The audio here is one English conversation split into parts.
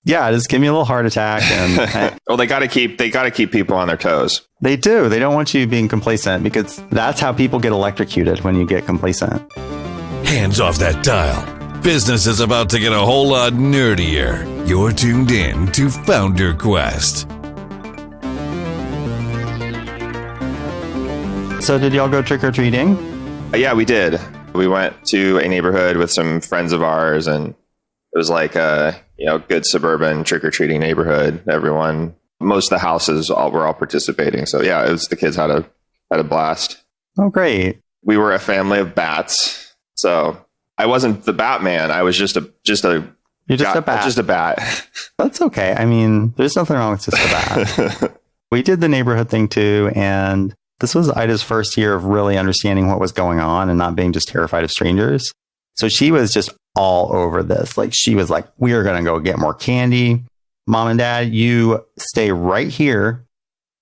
Yeah, just give me a little heart attack. And Well, they got to keep people on their toes. they do. They don't want you being complacent because that's how people get electrocuted when you get complacent. Hands off that dial. Business is about to get a whole lot nerdier. You're tuned in to FounderQuest. So did y'all go trick-or-treating? Yeah, we did. We went to a neighborhood with some friends of ours, and it was like a good suburban trick-or-treating neighborhood. Most of the houses were all participating. So yeah, the kids had a blast. Oh, great. We were a family of bats. So I wasn't the Batman. I was just a You're just a bat. Just a bat. That's okay. I mean, there's nothing wrong with just a bat. We did the neighborhood thing too, and this was Ida's first year of really understanding what was going on and not being just terrified of strangers. So she was just all over this. Like, she was like, we are going to go get more candy. Mom and Dad, you stay right here.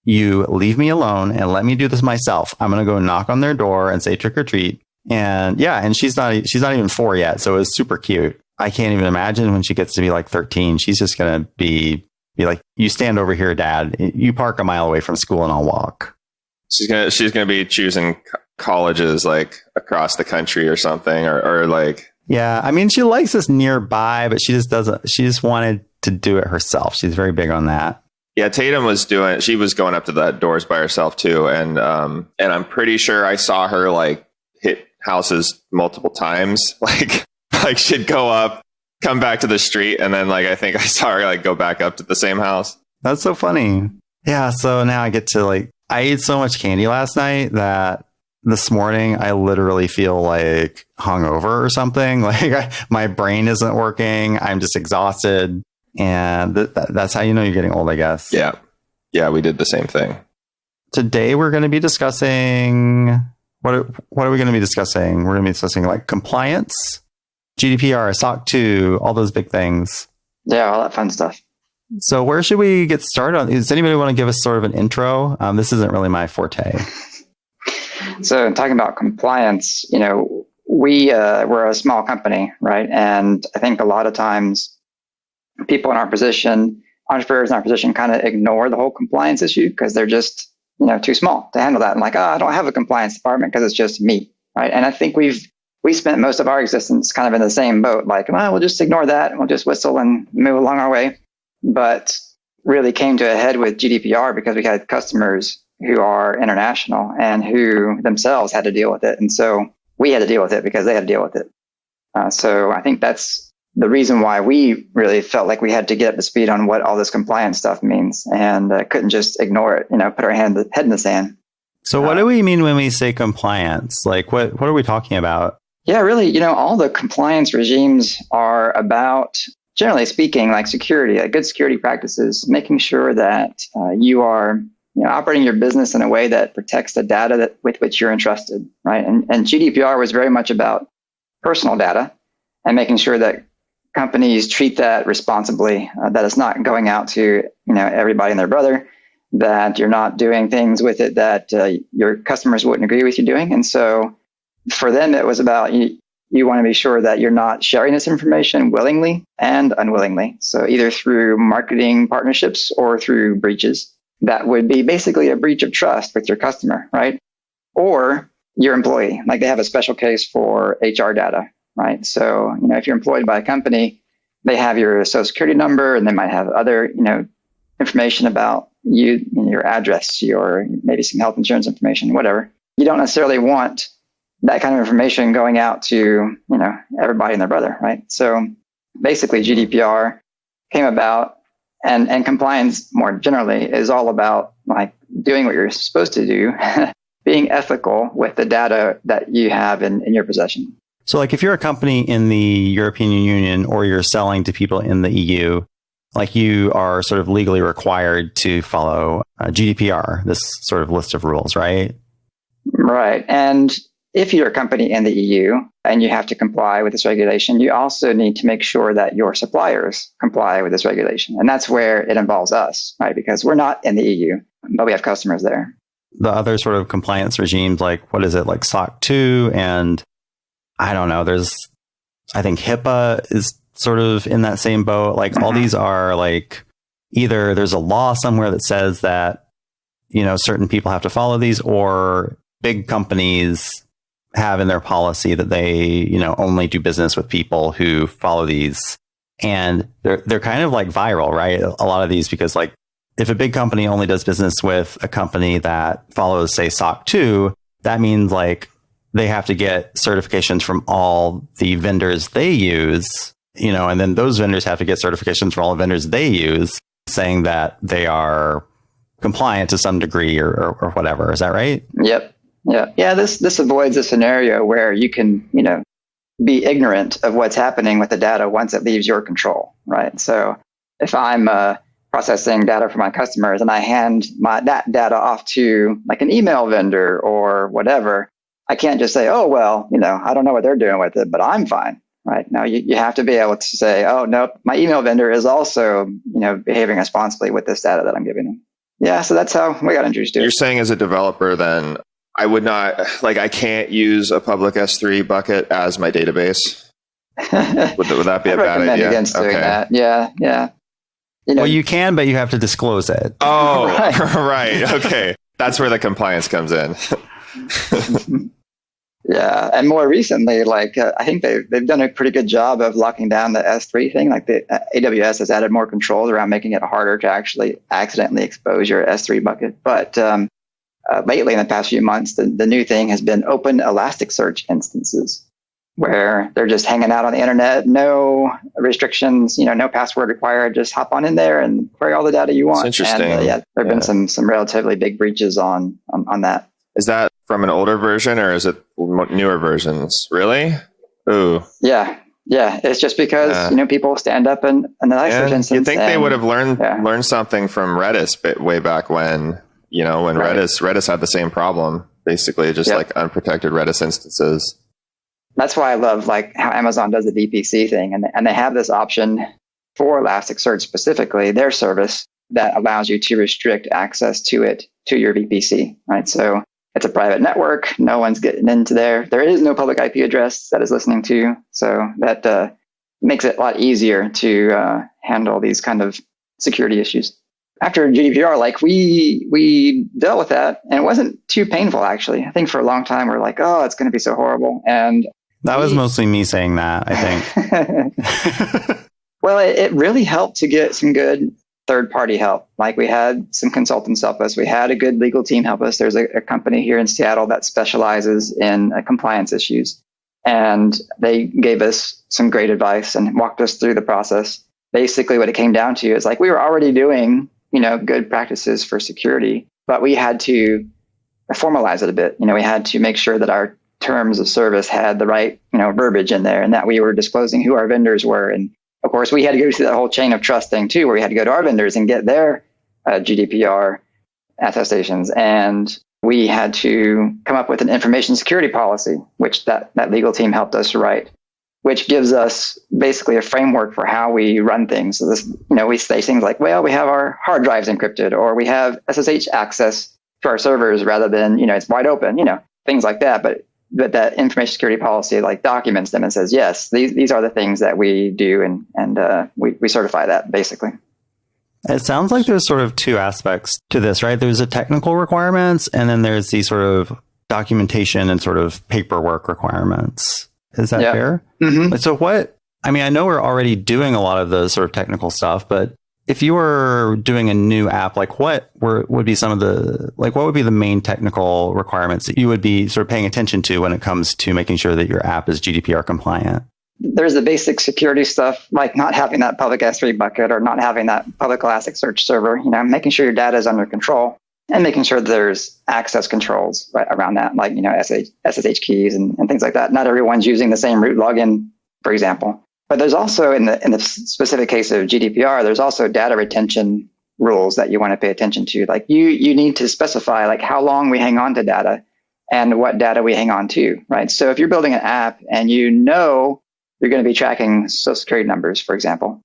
You leave me alone and let me do this myself. I'm going to go knock on their door and say trick or treat. And yeah, and she's not even 4 yet. So it was super cute. I can't even imagine when she gets to be like 13, she's just going to be like, you stand over here, Dad. You park a mile away from school and I'll walk. She's gonna be choosing colleges like across the country or something, or like. Yeah, I mean, she likes us nearby, but she just wanted to do it herself. She's very big on that. Yeah, Tatum she was going up to the doors by herself too, and I'm pretty sure I saw her like hit houses multiple times. Like she'd go up, come back to the street, and then like I think I saw her like go back up to the same house. That's so funny. Yeah, so now I get to I ate so much candy last night that this morning I literally feel like hungover or something. Like my brain isn't working. I'm just exhausted. And that's how you know you're getting old, I guess. Yeah. Yeah, we did the same thing. Today we're going to be discussing... What are we going to be discussing? We're going to be discussing like compliance, GDPR, SOC 2, all those big things. Yeah, all that fun stuff. So where should we get started on? Does anybody want to give us sort of an intro? This isn't really my forte. So talking about compliance, we're a small company, right? And I think a lot of times people in our position, entrepreneurs in our position, kind of ignore the whole compliance issue because they're just, too small to handle that. And like, I don't have a compliance department because it's just me, right? And I think we spent most of our existence kind of in the same boat, like, we'll just ignore that and we'll just whistle and move along our way. But really came to a head with GDPR because we had customers who are international and who themselves had to deal with it. And so we had to deal with it because they had to deal with it. So I think that's the reason why we really felt like we had to get up to speed on what all this compliance stuff means and couldn't just ignore it, put our head in the sand. So what do we mean when we say compliance? Like what are we talking about? Yeah, really, all the compliance regimes are about, generally speaking, like security, like good security practices, making sure that you are operating your business in a way that protects the data with which you're entrusted, right? And GDPR was very much about personal data and making sure that companies treat that responsibly, that it's not going out to everybody and their brother, that you're not doing things with it that your customers wouldn't agree with you doing. And so for them, it was about you want to be sure that you're not sharing this information willingly and unwillingly. So either through marketing partnerships or through breaches. That would be basically a breach of trust with your customer, right? Or your employee. Like they have a special case for HR data, right? So, if you're employed by a company, they have your social security number and they might have other, information about you, your address, your maybe some health insurance information, whatever. You don't necessarily want that kind of information going out to, everybody and their brother, right? So basically GDPR came about and compliance more generally is all about like doing what you're supposed to do, being ethical with the data that you have in your possession. So like if you're a company in the European Union or you're selling to people in the EU, like you are sort of legally required to follow GDPR, this sort of list of rules, right? Right. And if you're a company in the EU and you have to comply with this regulation, you also need to make sure that your suppliers comply with this regulation. And that's where it involves us, right? Because we're not in the EU, but we have customers there. The other sort of compliance regimes, like what is it, like SOC 2 and I don't know, I think HIPAA is sort of in that same boat? Like all these are like either there's a law somewhere that says that, certain people have to follow these, or big companies have in their policy that they, only do business with people who follow these. And they're kind of like viral, right? A lot of these, because like if a big company only does business with a company that follows, say, SOC 2, that means like they have to get certifications from all the vendors they use, and then those vendors have to get certifications from all the vendors they use, saying that they are compliant to some degree or whatever. Is that right? Yep. Yeah. This avoids a scenario where you can, be ignorant of what's happening with the data once it leaves your control, right? So if I'm processing data for my customers and I hand that data off to like an email vendor or whatever, I can't just say, oh, well, I don't know what they're doing with it, but I'm fine, right? Now you have to be able to say, oh, no, my email vendor is also, behaving responsibly with this data that I'm giving them. Yeah, so that's how we got introduced to it. You're saying as a developer, then I would not, I can't use a public S3 bucket as my database. Would that be a bad idea? Against doing that. Yeah. Well, you can, but you have to disclose it. Oh, right. Okay. That's where the compliance comes in. Yeah. And more recently, I think they've done a pretty good job of locking down the S3 thing. Like the AWS has added more controls around making it harder to actually accidentally expose your S3 bucket. But lately, in the past few months, the new thing has been open Elasticsearch instances, where they're just hanging out on the internet, no restrictions, no password required. Just hop on in there and query all the data you want. That's interesting. And there have been some relatively big breaches on that. Is that from an older version or is it newer versions? Really? Ooh. Yeah. It's just because people stand up in an Elasticsearch instance. You'd think they would have learned something from Redis way back when. When right. Redis had the same problem, basically just like unprotected Redis instances. That's why I love how Amazon does the VPC thing. And they have this option for Elasticsearch specifically, their service, that allows you to restrict access to your VPC, right? So it's a private network. No one's getting into there. There is no public IP address that is listening to you. So that makes it a lot easier to handle these kind of security issues. After GDPR, we dealt with that, and it wasn't too painful, actually. I think for a long time, we're like, oh, it's going to be so horrible. And that was mostly me saying that, I think. Well, it really helped to get some good third-party help. We had some consultants help us. We had a good legal team help us. There's a company here in Seattle that specializes in compliance issues. And they gave us some great advice and walked us through the process. Basically, what it came down to is we were already doing good practices for security, but we had to formalize it a bit. We had to make sure that our terms of service had the right, verbiage in there, and that we were disclosing who our vendors were. And of course, we had to go through that whole chain of trust thing too, where we had to go to our vendors and get their GDPR attestations. And we had to come up with an information security policy, which that legal team helped us write, which gives us basically a framework for how we run things. So this, we say things like, well, we have our hard drives encrypted, or we have SSH access to our servers rather than, it's wide open, things like that. But that information security policy documents them and says, yes, these are the things that we do. And we certify that basically. It sounds like there's sort of two aspects to this, right? There's the technical requirements, and then there's the sort of documentation and sort of paperwork requirements. Is that fair? Mm-hmm. So I know we're already doing a lot of the sort of technical stuff, but if you were doing a new app, what would be some of the, what would be the main technical requirements that you would be sort of paying attention to when it comes to making sure that your app is GDPR compliant? There's the basic security stuff, like not having that public S3 bucket or not having that public Elasticsearch server, making sure your data is under control and making sure that there's access controls right around that, SSH keys and things like that. Not everyone's using the same root login, for example. But there's also, in the specific case of GDPR, there's also data retention rules that you want to pay attention to. You need to specify how long we hang on to data and what data we hang on to, right? So if you're building an app and you're going to be tracking social security numbers, for example,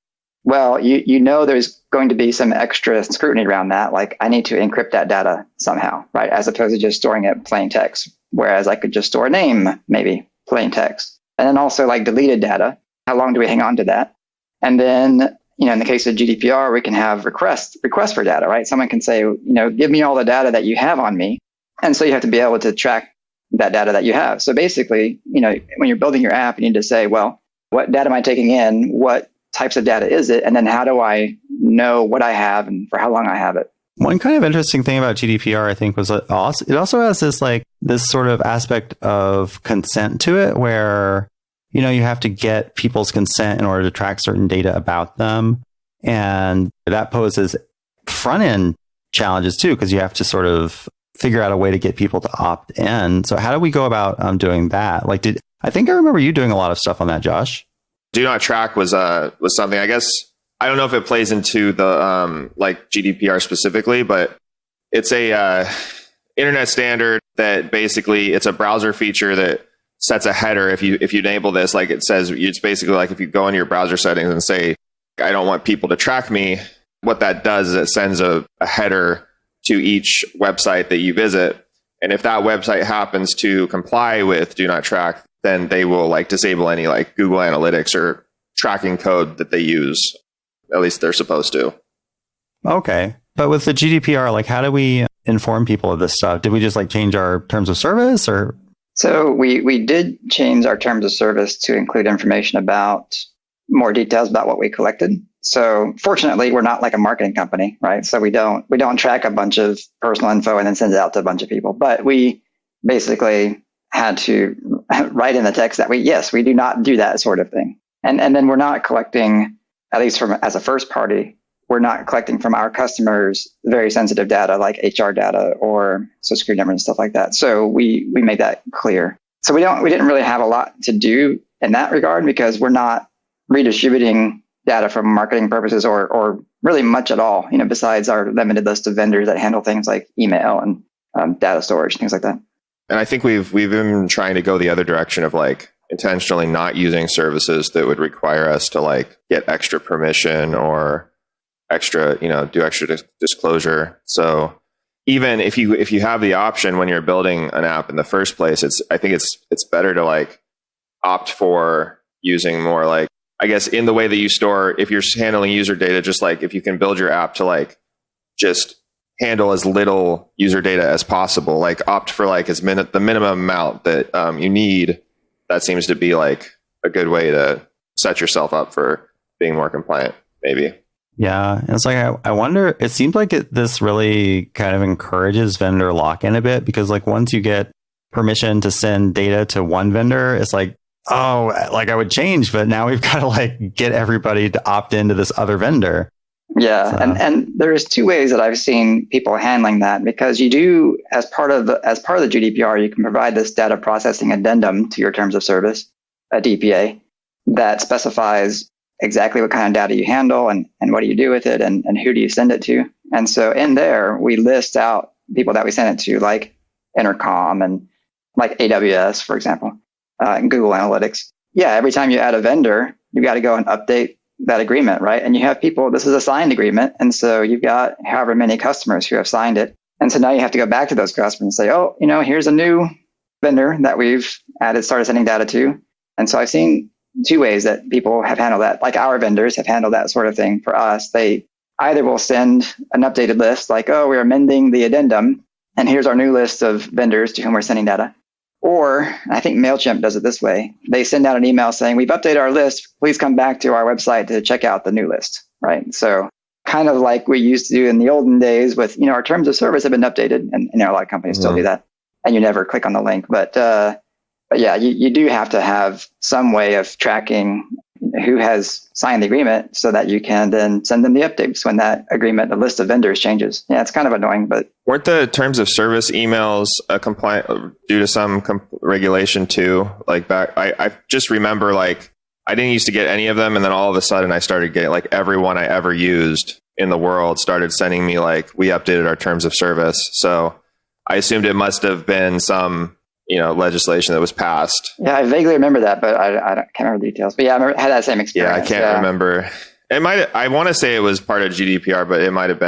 well, there's going to be some extra scrutiny around that. I need to encrypt that data somehow, right? As opposed to just storing it plain text. Whereas I could just store a name, maybe plain text. And then also deleted data. How long do we hang on to that? And then, in the case of GDPR, we can have requests for data, right? Someone can say, give me all the data that you have on me. And so you have to be able to track that data that you have. So basically, when you're building your app, you need to say, well, what data am I taking in? What types of data is it? And then how do I know what I have and for how long I have it? One kind of interesting thing about GDPR, I think, was it also has this sort of aspect of consent to it where, you have to get people's consent in order to track certain data about them. And that poses front end challenges too, because you have to sort of figure out a way to get people to opt in. So how do we go about doing that? I think I remember you doing a lot of stuff on that, Josh. Do not track was something, I guess, I don't know if it plays into the GDPR specifically, but it's a internet standard that basically it's a browser feature that sets a header. If you enable this, like it says, it's basically like if you go into your browser settings and say, I don't want people to track me, what that does is it sends a header to each website that you visit. And if that website happens to comply with do not track, then they will disable any Google Analytics or tracking code that they use. At least they're supposed to. Okay. But with the GDPR, how do we inform people of this stuff? Did we just change our terms of service or? So we did change our terms of service to include information about more details about what we collected. So fortunately, we're not like a marketing company, right? So we don't track a bunch of personal info and then send it out to a bunch of people. But we basically had to write in the text that we do not do that sort of thing. And then we're not collecting, at least as a first party, we're not collecting from our customers very sensitive data like HR data or social security numbers and stuff like that. So we made that clear. So we didn't really have a lot to do in that regard because we're not redistributing data for marketing purposes or really much at all, besides our limited list of vendors that handle things like email and data storage, things like that. And I think we've been trying to go the other direction of intentionally not using services that would require us to get extra permission or extra, do extra disclosure. So even if you have the option when you're building an app in the first place, I think it's better to opt for using more I guess in the way that you store, if you're handling user data, just if you can build your app to just handle as little user data as possible, opt for the minimum amount that you need. That seems to be a good way to set yourself up for being more compliant, maybe. Yeah. And it's I wonder, it seems this really kind of encourages vendor lock-in a bit because once you get permission to send data to one vendor, it's I would change, but now we've got to get everybody to opt into this other vendor. Yeah. So. And there's two ways that I've seen people handling that because you do, as part of the GDPR, you can provide this data processing addendum to your terms of service, a DPA, that specifies exactly what kind of data you handle and what do you do with it and who do you send it to. And so in there, we list out people that we send it to, like Intercom and like AWS, for example, and Google Analytics. Yeah, every time you add a vendor, you got to go and update that agreement, right? And you have people, this is a signed agreement. And so you've got however many customers who have signed it. And so now you have to go back to those customers and say, oh, here's a new vendor that we've started sending data to. And so I've seen two ways that people have handled that. Like our vendors have handled that sort of thing for us. They either will send an updated list like, oh, we're amending the addendum and here's our new list of vendors to whom we're sending data. Or I think MailChimp does it this way. They send out an email saying, we've updated our list. Please come back to our website to check out the new list, right? So kind of like we used to do in the olden days with, our terms of service have been updated and a lot of companies still do that. And you never click on the link. But yeah, you do have to have some way of tracking who has signed the agreement so that you can then send them the updates when that agreement, the list of vendors changes. Yeah, it's kind of annoying, but... Weren't the terms of service emails compliant due to some regulation too? I just remember I didn't used to get any of them. And then all of a sudden I started getting everyone I ever used in the world started sending me we updated our terms of service. So I assumed it must have been some... legislation that was passed. Yeah, I vaguely remember that, but I can't remember the details. But yeah, I had that same experience. Yeah, I can't remember. I want to say it was part of GDPR, but it might have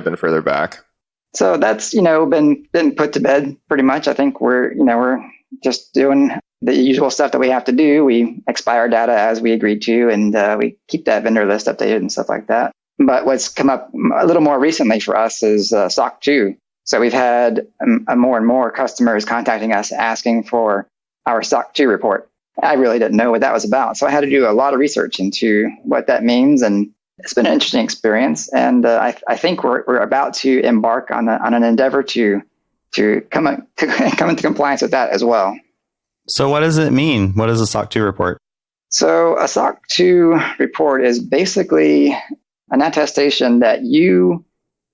been further back. So that's, been put to bed pretty much. I think we're just doing the usual stuff that we have to do. We expire data as we agreed to, and we keep that vendor list updated and stuff like that. But what's come up a little more recently for us is SOC 2. So we've had more and more customers contacting us asking for our SOC 2 report. I really didn't know what that was about. So I had to do a lot of research into what that means. And it's been an interesting experience. And I think we're about to embark on an endeavor to come into compliance with that as well. So what does it mean? What is a SOC 2 report? So a SOC 2 report is basically an attestation that you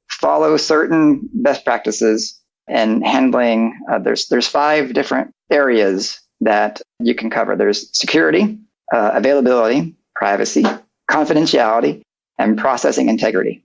follow certain best practices in handling. There's 5 different areas that you can cover. There's security, availability, privacy, confidentiality, and processing integrity.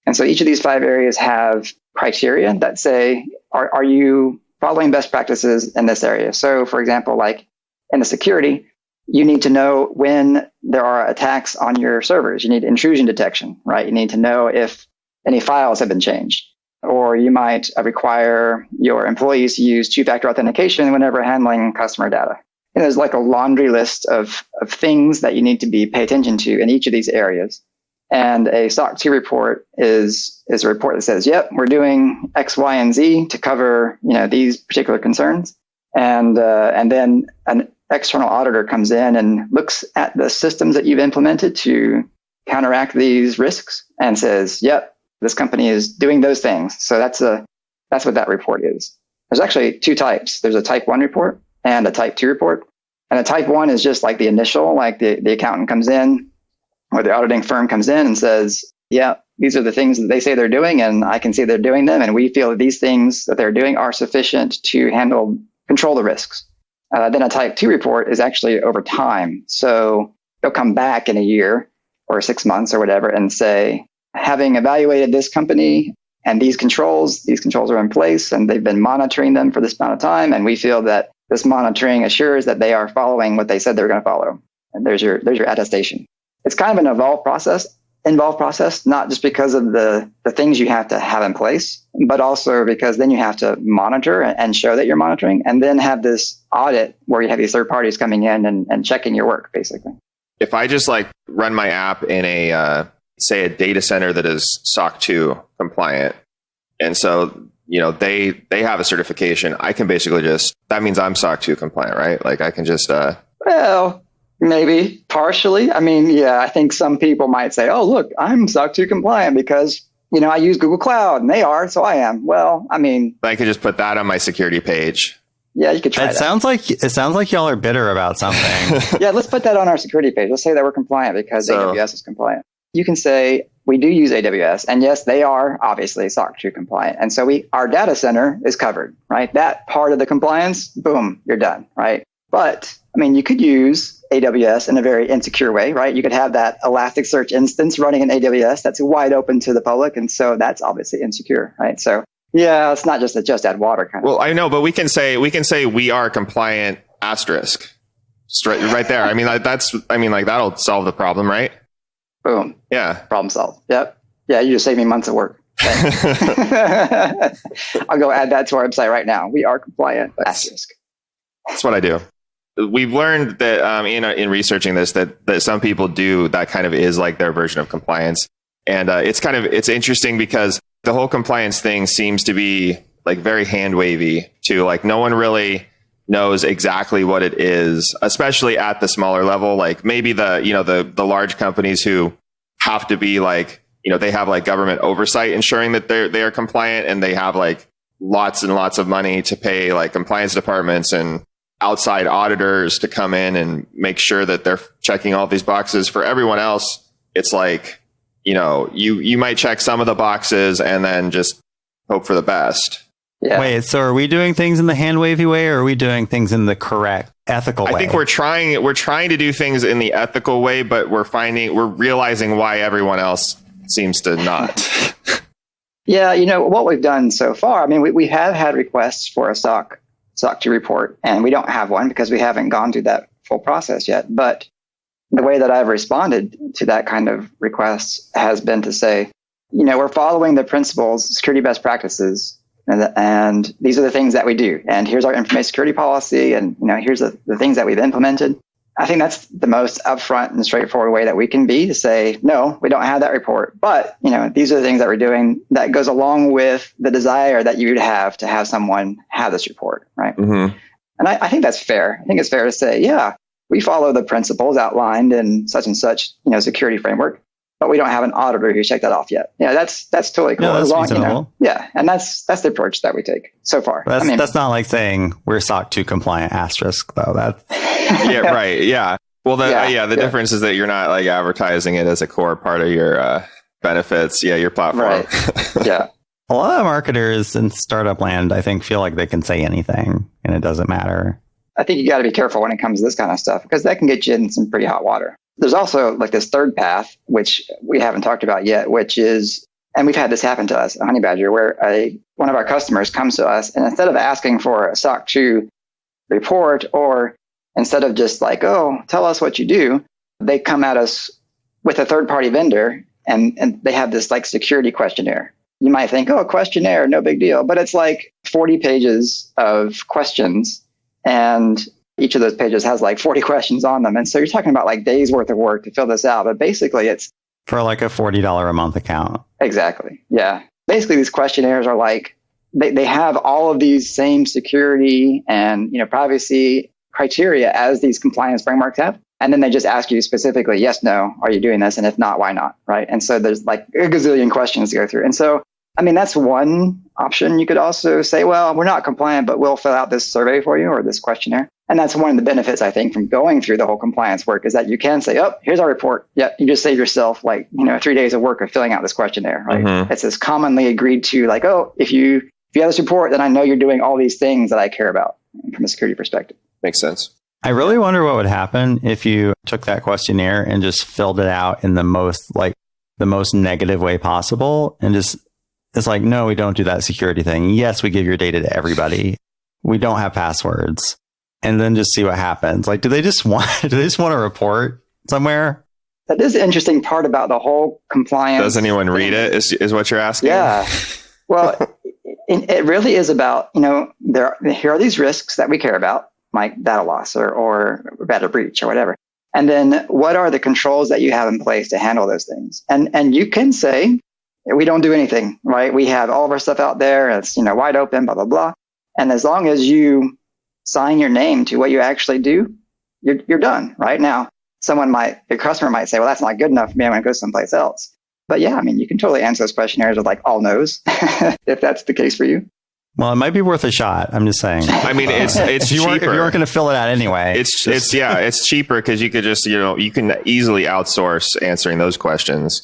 And so each of these 5 areas have criteria that say, are you following best practices in this area? So for example, like in the security, you need to know when there are attacks on your servers. You need intrusion detection, right? You need to know if any files have been changed. Or you might require your employees to use two-factor authentication whenever handling customer data. And there's like a laundry list of things that you need to pay attention to in each of these areas. And a SOC 2 report is a report that says, yep, we're doing X, Y, and Z to cover these particular concerns. And then an external auditor comes in and looks at the systems that you've implemented to counteract these risks and says, yep, this company is doing those things. So that's what that report is. There's actually 2 types. There's a type 1 report and a type 2 report. And the type 1 is just like the initial, like the accountant comes in or the auditing firm comes in and says, yeah, these are the things that they say they're doing, and I can see they're doing them. And we feel that these things that they're doing are sufficient to control the risks. Then a type 2 report is actually over time. So they'll come back in a year or 6 months or whatever and say, having evaluated this company and these controls are in place and they've been monitoring them for this amount of time. And we feel that this monitoring assures that they are following what they said they were going to follow. And there's your attestation. It's kind of an involved process, not just because of the things you have to have in place, but also because then you have to monitor and show that you're monitoring, and then have this audit where you have these third parties coming in and checking your work, basically. If I just like run my app in say a data center that is SOC 2 compliant, and so they have a certification, I can basically that means I'm SOC 2 compliant, right? Like I can just well, maybe partially. I mean, yeah, I think some people might say, oh, look, I'm SOC 2 compliant because I use Google Cloud and they are, so I am. Well, I mean, I could just put that on my security page. Yeah, you could try that. It sounds like y'all are bitter about something. Yeah, let's put that on our security page. Let's say that we're compliant because AWS is compliant. You can say we do use AWS, and yes, they are obviously SOC 2 compliant. And so our data center is covered, right? That part of the compliance, boom, you're done, right? But I mean, you could use AWS in a very insecure way, right? You could have that Elasticsearch instance running in AWS that's wide open to the public. And so that's obviously insecure, right? So yeah, it's not just add water kind of. Well, I know, but we can say we are compliant asterisk right there. I mean, that'll solve the problem, right? Boom. Yeah. Problem solved. Yep. Yeah. You just saved me months of work. I'll go add that to our website right now. We are compliant asterisk. That's what I do. We've learned that in researching this, that some people do that kind of is like their version of compliance. And it's interesting because the whole compliance thing seems to be like very hand wavy to like no one really knows exactly what it is, especially at the smaller level. Like maybe the large companies who have to be like, they have like government oversight ensuring that they are compliant, and they have like lots and lots of money to pay like compliance departments and outside auditors to come in and make sure that they're checking all these boxes. For everyone else, it's like, you might check some of the boxes and then just hope for the best. Yeah. Wait, so are we doing things in the hand wavy way, or are we doing things in the correct ethical way? I think we're trying to do things in the ethical way, but we're realizing why everyone else seems to not. Yeah, what we've done so far, I mean, we have had requests for a SOC 2 report, and we don't have one because we haven't gone through that full process yet. But the way that I've responded to that kind of request has been to say, we're following the principles, security best practices And these are the things that we do. And here's our information security policy. And, here's the things that we've implemented. I think that's the most upfront and straightforward way that we can be to say, no, we don't have that report. But, these are the things that we're doing that goes along with the desire that you'd have to have someone have this report, right? Mm-hmm. And I think that's fair. I think it's fair to say, yeah, we follow the principles outlined in such and such, security framework, but we don't have an auditor who checked that off yet. Yeah, that's totally cool. Yeah, that's reasonable. Yeah, and that's the approach that we take so far. That's not like saying we're SOC 2 compliant asterisk, though. That's yeah, right. Yeah. Well, the difference is that you're not like advertising it as a core part of your benefits. Yeah, your platform. Right. Yeah. A lot of marketers in startup land, I think, feel like they can say anything and it doesn't matter. I think you got to be careful when it comes to this kind of stuff because that can get you in some pretty hot water. There's also like this third path, which we haven't talked about yet, which is, and we've had this happen to us at Honey Badger, where one of our customers comes to us and instead of asking for a SOC 2 report or instead of just like, oh, tell us what you do, they come at us with a third-party vendor and they have this like security questionnaire. You might think, oh, a questionnaire, no big deal. But it's like 40 pages of questions and each of those pages has like 40 questions on them. And so you're talking about like days worth of work to fill this out. But basically it's for like a $40 a month account. Exactly. Yeah. Basically these questionnaires are like, they have all of these same security and, privacy criteria as these compliance frameworks have. And then they just ask you specifically, yes, no, are you doing this? And if not, why not? Right. And so there's like a gazillion questions to go through. And so, that's one option. You could also say, well, we're not compliant, but we'll fill out this survey for you or this questionnaire. And that's one of the benefits, I think, from going through the whole compliance work is that you can say, oh, here's our report. Yeah, you just save yourself 3 days of work of filling out this questionnaire. Right. Mm-hmm. It's as commonly agreed to like, oh, if you have this report, then I know you're doing all these things that I care about from a security perspective. Makes sense. I really wonder what would happen if you took that questionnaire and just filled it out in the most negative way possible and just, it's like, no, we don't do that security thing. Yes, we give your data to everybody. We don't have passwords. And then just see what happens. Like, do they just want a report somewhere? That is the interesting part about the whole compliance. Does anyone read it is what you're asking? Yeah. Well, it really is about, here are these risks that we care about, like data loss or data breach or whatever. And then what are the controls that you have in place to handle those things? And you can say, we don't do anything, right? We have all of our stuff out there. It's, wide open, blah, blah, blah. And as long as you sign your name to what you actually do, you're done. Right now, your customer might say, well, that's not good enough for me. I'm going to go someplace else. But yeah, you can totally answer those questionnaires with like all no's if that's the case for you. Well, it might be worth a shot. I'm just saying. It's cheaper. If you weren't going to fill it out anyway. It's cheaper because you could just, you can easily outsource answering those questions.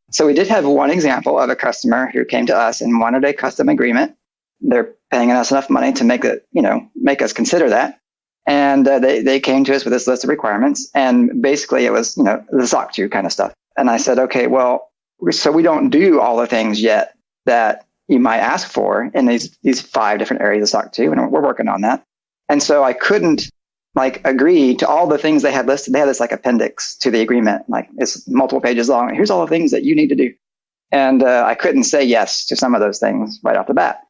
So we did have one example of a customer who came to us and wanted a custom agreement. They're paying us enough money to make us consider that. And they came to us with this list of requirements. And basically it was, the SOC 2 kind of stuff. And I said, okay, well, so we don't do all the things yet that you might ask for in these 5 different areas of SOC 2. And we're working on that. And so I couldn't agree to all the things they had listed. They had this appendix to the agreement, it's multiple pages long. Here's all the things that you need to do. And I couldn't say yes to some of those things right off the bat.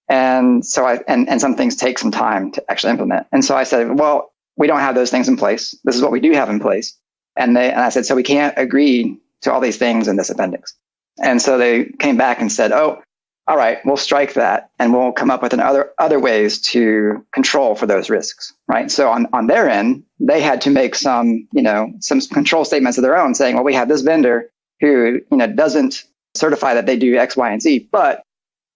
And so and some things take some time to actually implement. And so I said, well, we don't have those things in place. This is what we do have in place. And I said, so we can't agree to all these things in this appendix. And so they came back and said, oh, all right, we'll strike that and we'll come up with other ways to control for those risks, right? So on their end, they had to make some control statements of their own saying, well, we have this vendor who, doesn't certify that they do X, Y, and Z, but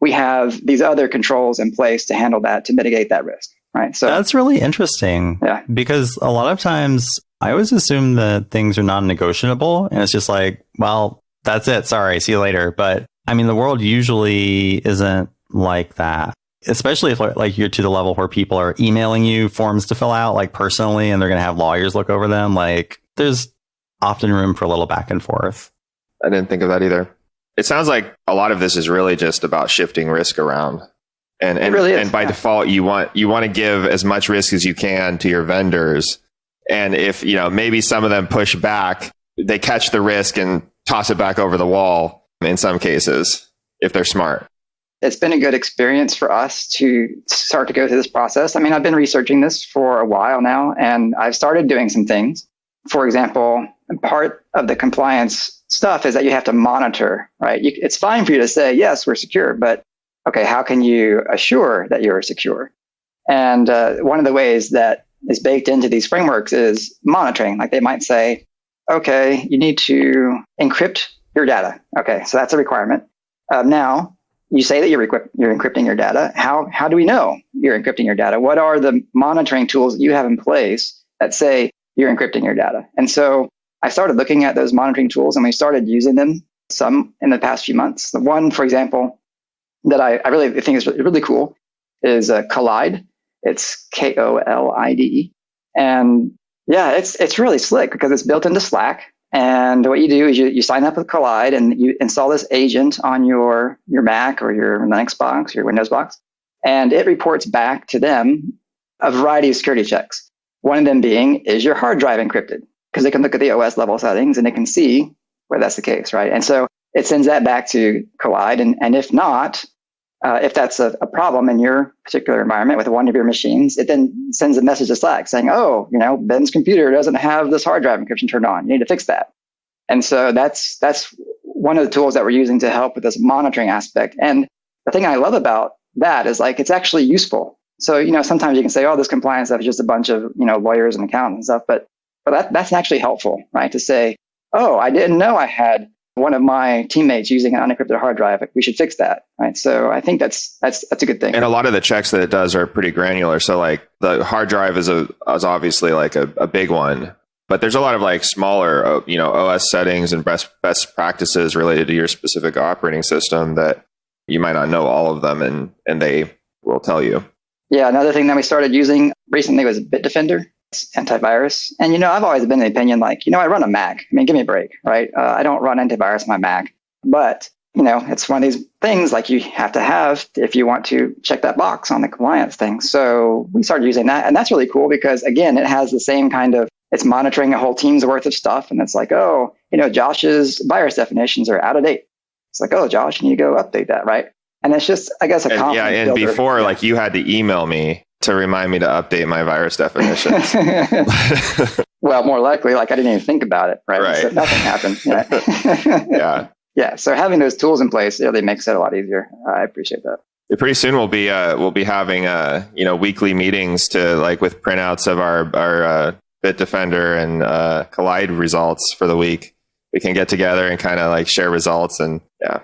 we have these other controls in place to handle that, to mitigate that risk, right? So that's really interesting. Yeah. Because a lot of times I always assume that things are non-negotiable and it's just like, well, that's it. Sorry. See you later. But the world usually isn't like that, especially if you're to the level where people are emailing you forms to fill out personally, and they're going to have lawyers look over them. There's often room for a little back and forth. I didn't think of that either. It sounds like a lot of this is really just about shifting risk around. And it really is, and by default, you want to give as much risk as you can to your vendors. And if, maybe some of them push back, they catch the risk and toss it back over the wall in some cases, if they're smart. it's been a good experience for us to start to go through this process. I mean, I've been researching this for a while now, and I've started doing some things. For example, part of the compliance stuff is that you have to monitor, right? It's fine for you to say, yes, we're secure, but okay, how can you assure that you're secure? And one of the ways that is baked into these frameworks is monitoring. Like they might say, okay, you need to encrypt your data. Okay, so that's a requirement. Now, you say that you're encrypting your data. How do we know you're encrypting your data? What are the monitoring tools that you have in place that say you're encrypting your data? And so I started looking at those monitoring tools, and we started using them some in the past few months. The one, for example, that I really think is really cool is Collide. It's KOLIDE. And yeah, it's really slick because it's built into Slack. And what you do is you sign up with Collide and you install this agent on your Mac or your Linux box, your Windows box, and it reports back to them a variety of security checks. One of them being, is your hard drive encrypted? Because they can look at the OS level settings and they can see where that's the case, right? And so it sends that back to Collide. And if not, if that's a problem in your particular environment with one of your machines, it then sends a message to Slack saying, oh, Ben's computer doesn't have this hard drive encryption turned on. You need to fix that. And so that's one of the tools that we're using to help with this monitoring aspect. And the thing I love about that is like, it's actually useful. So, sometimes you can say, oh, this compliance stuff is just a bunch of, lawyers and accountants and stuff, but that's actually helpful, right? To say, oh, I didn't know I had one of my teammates using an unencrypted hard drive. We should fix that, right? So I think that's a good thing. And a lot of the checks that it does are pretty granular. So like the hard drive is obviously like a big one, but there's a lot of like smaller, OS settings and best practices related to your specific operating system that you might not know all of them, and they will tell you. Yeah, another thing that we started using recently was Bitdefender. Antivirus. And, I've always been in the opinion, like, I run a Mac. I mean, give me a break, right? I don't run antivirus on my Mac. But, it's one of these things like you have to have if you want to check that box on the compliance thing. So we started using that. And that's really cool because, again, it has the same kind of, it's monitoring a whole team's worth of stuff. And it's like, oh, Josh's virus definitions are out of date. It's like, oh, Josh, you need to go update that, right? And it's just, I guess, a confidence builder. And before, like, you had to email me to remind me to update my virus definitions. Well, more likely, like I didn't even think about it, right? So nothing happened. Yeah. Yeah. So having those tools in place really makes it a lot easier. I appreciate that. Pretty soon we'll be having weekly meetings to like with printouts of our Bitdefender and Collide results for the week. We can get together and kind of like share results and yeah.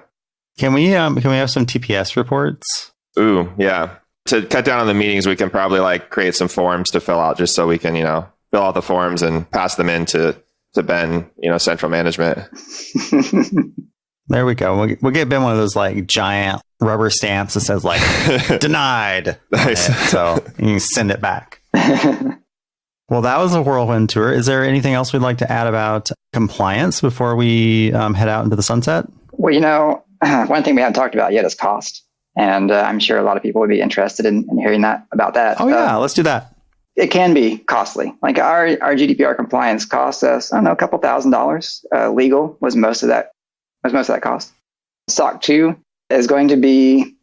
Can we have some TPS reports? Ooh, yeah. To cut down on the meetings, we can probably like create some forms to fill out just so we can, fill out the forms and pass them in to Ben, central management. There we go. We'll get Ben one of those like giant rubber stamps that says like denied. Nice. So you can send it back. Well, that was a whirlwind tour. Is there anything else we'd like to add about compliance before we head out into the sunset? Well, one thing we haven't talked about yet is cost. And I'm sure a lot of people would be interested in hearing about that. Oh, yeah. Let's do that. It can be costly. Like our GDPR compliance cost us, I don't know, a couple $1,000s. Legal was most of that cost. SOC 2 is going to be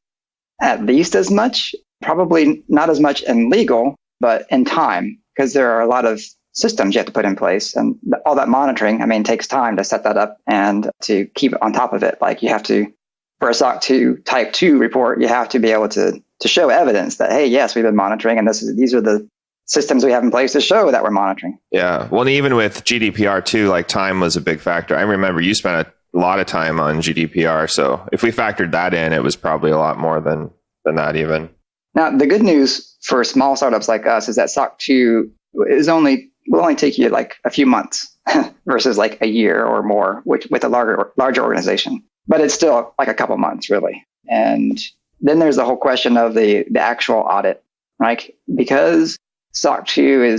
at least as much, probably not as much in legal, but in time, because there are a lot of systems you have to put in place. And all that monitoring, takes time to set that up and to keep on top of it. Like you have to, for a SOC 2 type 2 report, you have to be able to show evidence that, hey, yes, we've been monitoring, and these are the systems we have in place to show that we're monitoring. Yeah. Well, even with GDPR too, like time was a big factor. I remember you spent a lot of time on GDPR. So if we factored that in, it was probably a lot more than that even. Now, the good news for small startups like us is that SOC 2 will only take you like a few months versus like a year or more, which with a larger organization. But it's still like a couple months, really. And then there's the whole question of the actual audit, right? Because SOC 2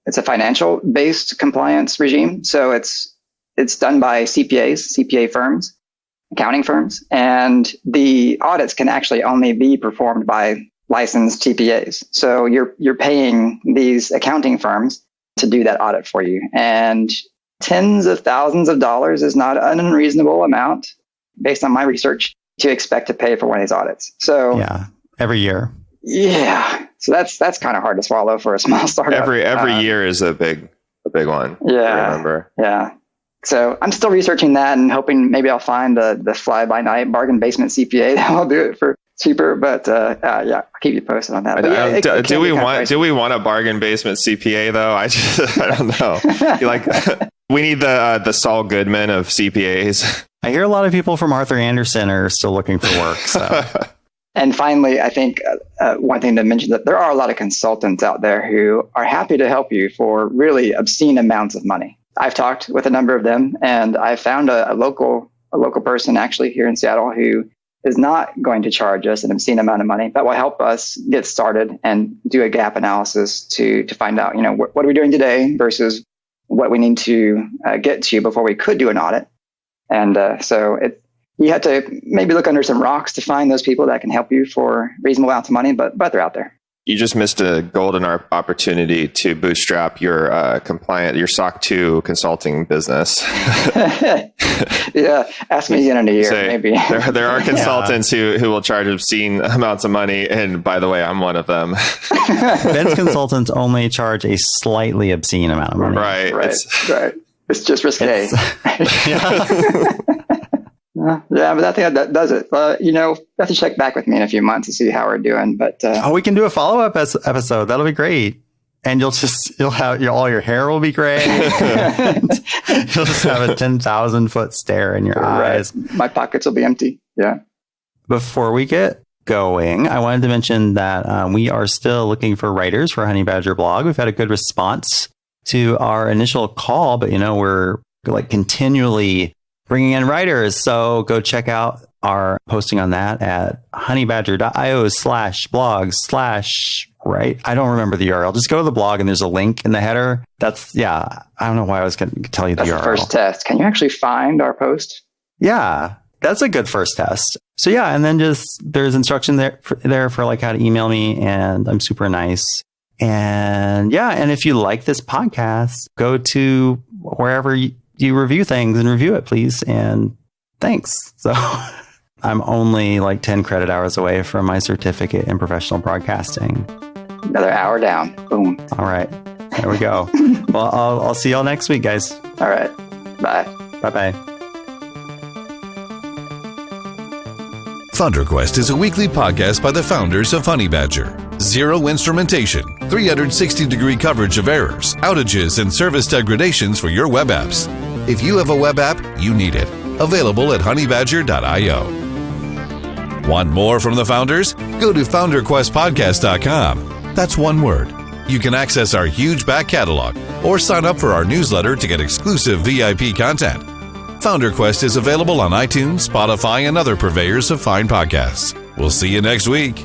it's a financial-based compliance regime. So it's done by CPA firms, accounting firms, and the audits can actually only be performed by licensed CPAs. So you're paying these accounting firms to do that audit for you. And tens of thousands of dollars is not an unreasonable amount. Based on my research, to expect to pay for one of these audits. So yeah, every year. Yeah. So that's kind of hard to swallow for a small startup. Every year is a big one. Yeah. I remember. Yeah. So I'm still researching that and hoping maybe I'll find the fly by night bargain basement CPA that will do it for cheaper. But I'll keep you posted on that. Do we want a bargain basement CPA though? I don't know. We need the Saul Goodman of CPAs. I hear a lot of people from Arthur Andersen are still looking for work. So. And finally, I think one thing to mention that there are a lot of consultants out there who are happy to help you for really obscene amounts of money. I've talked with a number of them, and I found a local person actually here in Seattle who is not going to charge us an obscene amount of money, but will help us get started and do a gap analysis to find out, what are we doing today versus what we need to get to before we could do an audit. And you have to maybe look under some rocks to find those people that can help you for reasonable amounts of money, but they're out there. You just missed a golden opportunity to bootstrap your your SOC 2 consulting business. Yeah, ask me again in a year, maybe. There are consultants who will charge obscene amounts of money, and by the way, I'm one of them. Ben's consultants only charge a slightly obscene amount of money. Right. Right. It's just risque. Yeah, but I think that does it. You have to check back with me in a few months to see how we're doing. But we can do a follow-up episode. That'll be great. And you'll have all your hair will be gray. You'll just have a 10,000-foot stare in your eyes. My pockets will be empty. Yeah. Before we get going, I wanted to mention that we are still looking for writers for Honey Badger blog. We've had a good response to our initial call, but we're continually bringing in writers. So go check out our posting on that at honeybadger.io/blog/right. I don't remember the URL. Just go to the blog and there's a link in the header. I don't know why I was going to tell you the URL. That's the first test. Can you actually find our post? Yeah, that's a good first test. So and then there's instruction there for how to email me, and I'm super nice. And and if you like this podcast, go to wherever you review things and review it, please. And thanks. So I'm only 10 credit hours away from my certificate in professional broadcasting. Another hour down. Boom. All right. There we go. Well, I'll see y'all next week, guys. All right. Bye. Bye-bye. FounderQuest is a weekly podcast by the founders of Honey Badger. Zero instrumentation, 360-degree coverage of errors, outages, and service degradations for your web apps. If you have a web app, you need it. Available at honeybadger.io. Want more from the founders? Go to FounderQuestPodcast.com. That's one word. You can access our huge back catalog or sign up for our newsletter to get exclusive VIP content. FounderQuest is available on iTunes, Spotify, and other purveyors of fine podcasts. We'll see you next week.